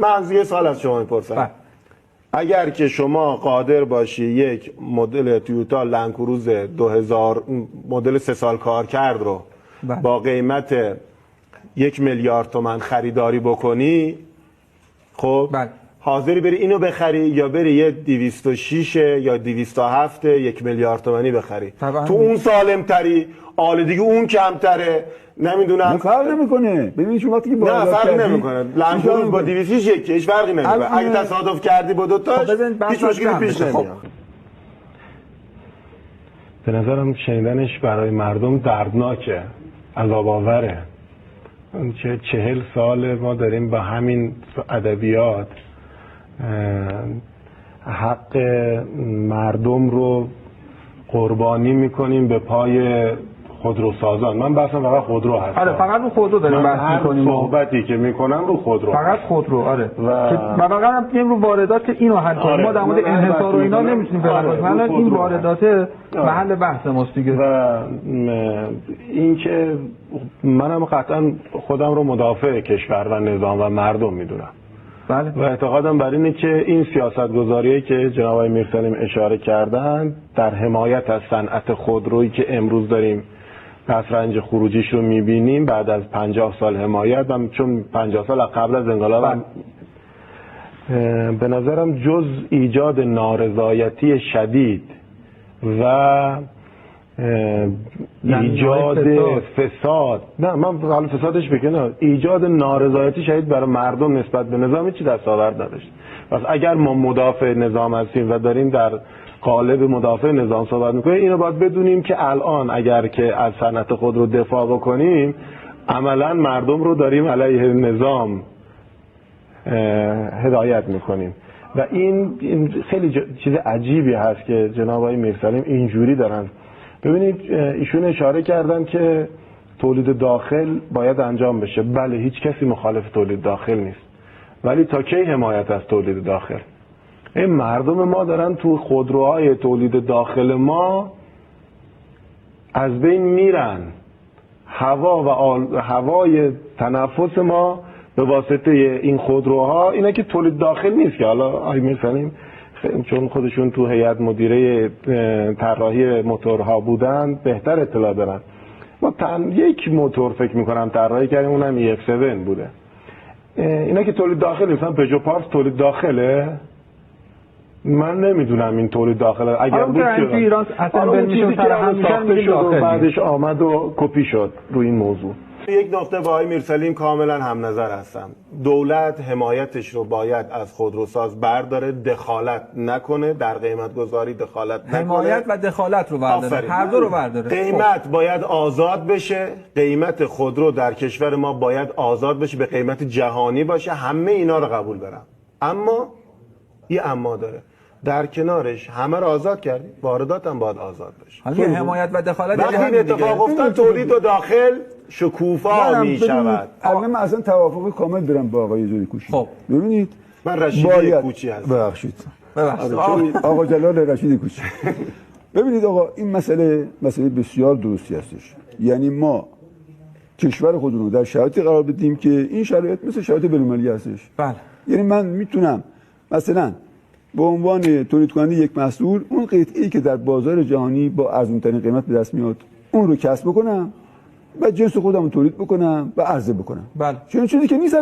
من یه سال از شما میپرسم. اگر که شما قادر باشی یک مدل تویوتا لندکروز 2000 مدل 3 سال کار کرد رو با قیمت 1 میلیارد تومان خریداری بکنی، خب حاضری بری اینو بخری یا بری یه 206 یا 207 1 میلیارد تومانی بخری؟ تو اون سالم تری، آلودگی اون کمتره، نمیدونم فرق نمیکنه. ببین شما وقتی که نه فرق نمیکنه، لندکروز با 206 هیچ فرقی نمیکنه. اگه تصادف کردی با دوتاش هیچ مشکلی پیش نمیاد. به نظرم شنیدنش برای مردم دردناکه، عذاب آوره. چه 40 سال ما داریم با همین ادبیات حق مردم رو قربانی میکنیم به پای خودروسازان. من بحثم فقط خودرو هست. آره فقط رو خودرو داریم بحث میکنیم. صحبتی که میکنم رو خودرو، فقط خودرو. آره و فقط هم میگیم رو واردات اینو حل کنیم. ما در مورد انحصار و اینا نمیتونیم فعلا کنیم. الان این واردات محل بحث ماست دیگه. و این که منم قطعا خودم رو مدافع کشور و نظام و مردم میدونم. بله. و اعتقادم بر اینه که این سیاستگذاریه که جناب آقای میرسلیم اشاره کردن در حمایت از صنعت خودرویی که امروز داریم پس رنج خروجیش رو میبینیم بعد از 50 سال حمایت، و چون 50 سال قبل از انقلاب به نظرم جز ایجاد نارضایتی شدید و ایجاد فساد، نه من حالا فسادش بکنم، ایجاد نارضایتی شدید برای مردم نسبت به نظام چی دستاورد نداشت. پس اگر ما مدافع نظام هستیم و داریم در قالب مدافع نظام صحبت میکنیم، اینو باید بدونیم که الان اگر که از صنعت خود رو دفاع بکنیم عملا مردم رو داریم علیه نظام هدایت میکنیم. و این خیلی چیز عجیبی هست که جناب آقای میرسلیم اینجوری دارن. ببینید ایشون اشاره کردن که تولید داخل باید انجام بشه. بله هیچ کسی مخالف تولید داخل نیست، ولی تا کی حمایت از تولید داخل؟ این مردم ما دارن تو خودروهای تولید داخل ما از بین میرن. هوا و هوای تنفس ما به واسطه این خودروها، اینا که تولید داخل نیست که حالا آقای میرسلیم چون خودشون تو هیئت مدیره طراحی موتورها بودن بهتر اطلاع دارن. ما یک موتور فکر میکنم طراحی کردیم، اونم EX7 بوده. اینا که تولید داخل نیستن. پژو پارس تولید داخله؟ من نمیدونم این تولید داخله. اگر بود که ایران اصلا چیزی که ساخته شد و بعدش آمد و کپی شد رو این موضوع. یک نقطه با آقای میرسلیم کاملا هم نظر هستم. دولت حمایتش رو باید از خودروساز برداره، دخالت نکنه در قیمت گذاری، دخالت نکنه. حمایت و دخالت رو برداره، هر دو رو برداره. قیمت باید آزاد بشه، قیمت خودرو در کشور ما باید آزاد بشه، به قیمت جهانی باشه، همه اینا رو قبول دارم. اما یه اما داره، در کنارش همه رو آزاد کردی، واردات هم باید آزاد بشه. حالا حمایت و دخالت وقتی اتفاق افتاد تولید و داخل شکوفا می شود. الان من اصلا توافق کامل دارم با آقای زوریکوچی. خب ببینید من رشید کوچی هستم. ببخشید آقا جلال رشید کوچی. ببینید آقا این مسئله بسیار درستی هستش. یعنی ما کشور خودمون رو در شرایطی قرار بدیم که این شرایط مثل شرایط بین‌المللی هستش. بله. یعنی من میتونم مثلا به عنوان تولید کننده یک محصول اون قطعه‌ای که در بازار جهانی با ارزان‌ترین قیمت به دست میاد اون رو کسب بکنم و جنس خودم رو تولید بکنم و عرضه بکنم. بله. چون چیزی که نیست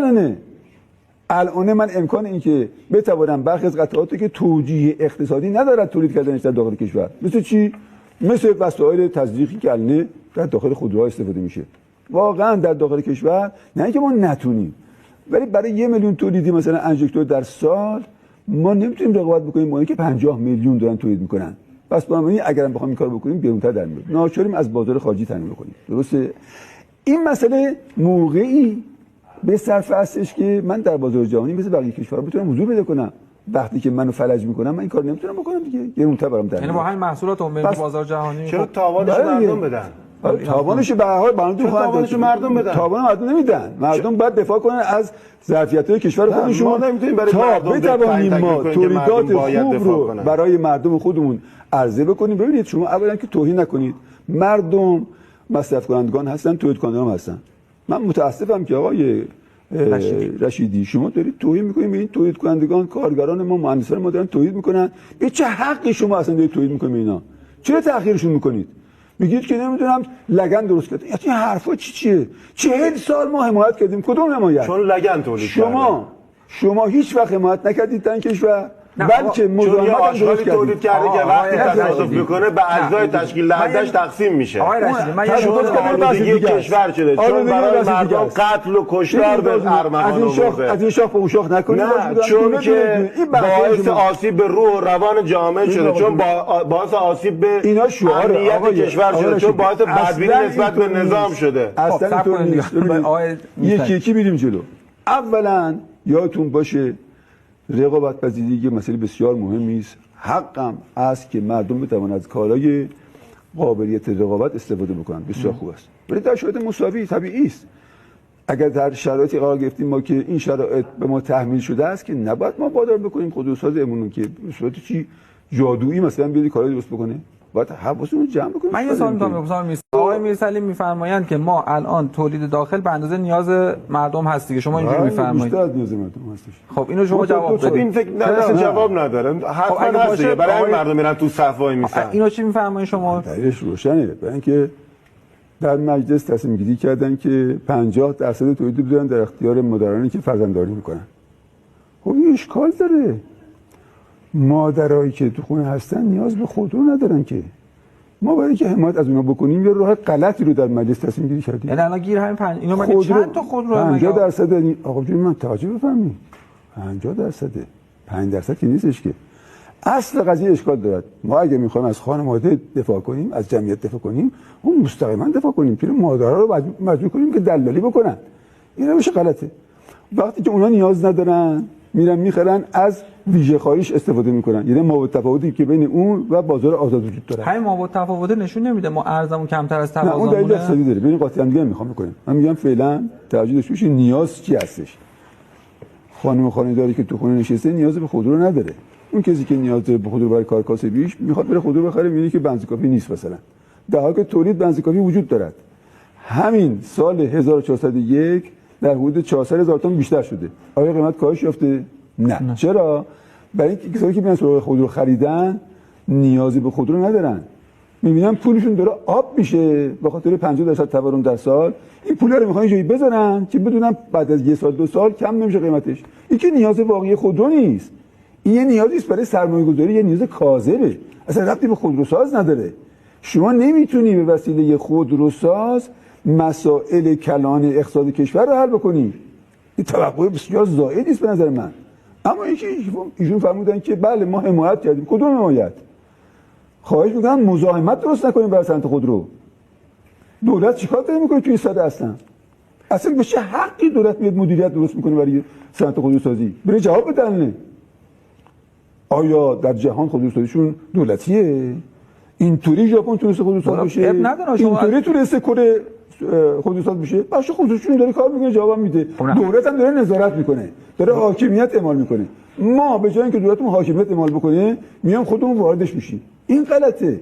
الان من امکان این که بتوانم برخی از قطعاتی که توجیه اقتصادی ندارد تولید کردنش در داخل کشور، مثل چی؟ مثل وسایل تزریقی که الان در داخل خودروها استفاده میشه. واقعا در داخل کشور نه اینکه ما نتونیم، ولی برای 1 میلیون تولیدی مثلا انژکتور در سال ما نمیتونیم رقابت بکنیم با اینکه 50 میلیون دارن تولید میکنن. پس بنابراین اگرم بخوام این کارو بکنیم گرونتر در میاد. ناچاریم از بازار خارجی تامین کنیم. درسته؟ این مسئله موقعی به صرف هستش که من در بازار جهانی مثل بقیه کشورها بتونم حضور پیدا کنم. وقتی که منو فلج میکنم من این کار نمیتونم بکنم دیگه. گرونتر برام در میاد. یعنی با همین محصولات اون بازار جهانی چرا تاوانش مردم بدن؟ تاوانش به هر حال تاوانش مردم بدن. تاوان مردم نمیدن. مردم باید دفاع کنن از ظرفیت‌های کشور خودشون. ما نمیتونیم برای مردم بتوانیم ما تولیدات خوب رو برای مردم خودمون عرضه بکنیم. ببینید شما اولا که توهین نکنید. مردم مصرف کنندگان هستن، تولید کنندگان هستن. من متاسفم که آقای رشیدی شما دارید توهین میکنید به این تولید کنندگان، کارگران ما، مهندسان ما دارن توهین میکنن. به چه حقی شما اصلا دارید توهین میکنید اینا؟ چرا تأخیرشون میکنید؟ میگید که نمیدونم لگن درست کرد. این حرفا چیه؟ 40 سال ما حمایت کردیم. کدوم حمایت؟ چون لگن تولید شما هیچ وقت حمایت نکردید تا این کشور، بلکه مزاحمت آشغالی تولید کرده که وقتی تصادف میکنه به اجزای تشکیل دهندش تقسیم میشه. آقای رشیدی من چون آلودگی کشور شده، چون برای مردم قتل و کشتار به ارمغان آورده. از این شاخ به شاخ نکنید. نه، چون که باعث آسیب به روح و روان جامعه شده، چون باعث آسیب به امنیت کشور شده، چون باعث بدبینی نسبت به نظام شده. اصلا اینطور نیست. یکی بریم جلو. اولا یادتون باشه رقابت پذیری یه مسئله بسیار مهمی است. حقم است که مردم بتوانند از کالای قابلیت رقابت استفاده بکنن. بسیار خوب است. ولی در شرایط مساوی طبیعی است. اگر در شرایطی قرار گرفتیم ما که این شرایط به ما تحمیل شده است که نباید ما وادار بکنیم خودروسازمون که به صورت چی جادویی مثلا بیاد کارا درست بکنه. باید حواسمون جمع بکنیم. من یه سوال می‌پرسم آقای میرسلیم میفرمایند که ما الان تولید داخل به اندازه نیاز مردم هست دیگه. شما اینجوری میفرمایید. بیشتر نیاز مردم هستش. خب اینو شما جواب بدید. این فکر اصلا جواب نداره. حتما هست دیگه. برای این مردم میرن تو صف وای میسن. اینو چی میفرمایید شما؟ دلیلش روشنه. برای اینکه در مجلس تصمیم گیری کردن که 50% تولید بدن در اختیار مادرانی که فرزندداری میکنن. خب این اشکال داره. مادرایی که تو خونه هستن نیاز به خودرو ندارن که. ما برای اینکه حمایت از اونا بکنیم یه راه غلطی رو در مجلس تصمیم گیری کردیم. یعنی الان گیر همین اینو مگه چند تا خودرو 50% آقا جون من توجه بفرمایید. 50% 5% که نیستش که. اصل قضیه اشکال دارد. ما اگه میخوایم از خانواده دفاع کنیم، از جمعیت دفاع کنیم، اون مستقیما دفاع کنیم که مادرها رو مجبور کنیم که دلالی بکنن. این روش غلطه. وقتی که اونا نیاز ندارن میرن میخرن از ویژه خواهیش استفاده میکنن. یعنی مابعد تفاوتی که بین اون و بازار آزاد وجود داره. همین مابعد تفاوت نشون نمیده ما ارزمون کمتر از تقاضا اون دلیل اقتصادی داره. ببین قاطی هم میخوام بکنیم. من میگم فعلا توجه داشته باشید نیاز چی هستش. خانم خانه‌داری که تو خونه نشسته نیاز به خودرو نداره. اون کسی که نیاز داره به خودرو برای کار کاسبیش میخواد بره خودرو بخره، میبینه که بنزین کافی نیست مثلا. در حالی که تولید بنزین کافی وجود دارد. همین سال 1401 در حدود 400,000 تن بیشتر شده. آیا قیمت کاهش یافته؟ نه. چرا؟ برای اینکه کسایی که میان سراغ خودرو خریدن نیازی به خودرو ندارن. میبینن پولشون داره آب میشه به خاطر 50% تورم در سال. این پولا رو میخوان جایی بذارن که بدونن بعد از 1 سال 2 سال کم نمیشه قیمتش. این که نیاز واقعی خودرو نیست. این یه نیازی است برای سرمایه‌گذاری، یه نیاز کاذبه. اصلا ربطی به خودروساز نداره. شما نمیتونی به وسیله خودروساز مسائل کلان اقتصاد کشور رو حل بکنی. این توقع بسیار زائدی است به نظر من. اما ایشون فرمودن که بله ما حمایت کردیم. کدوم حمایت؟ خواهش میکنم مزاحمت درست نکنیم برای صنعت خودرو. دولت چیکار داره میکنه توی صد اصلا به چه حقی دولت میاد مدیریت درست میکنه برای صنعت خودروسازی؟ بره جواب بدن. آیا در جهان خودروسازیشون دولتیه؟ اینطوری ژاپن تونسته خودروساز بشه؟ اینطوری تونسته کره خودروساز بشه؟ بخش خودروسازیشون داره کار میکنه، جواب میده. دولت هم داره نظارت میکنه، داره حاکمیت اعمال میکنه. ما به جای اینکه دولتمون حاکمیت اعمال بکنه میام خودمون واردش میشیم. این غلطه.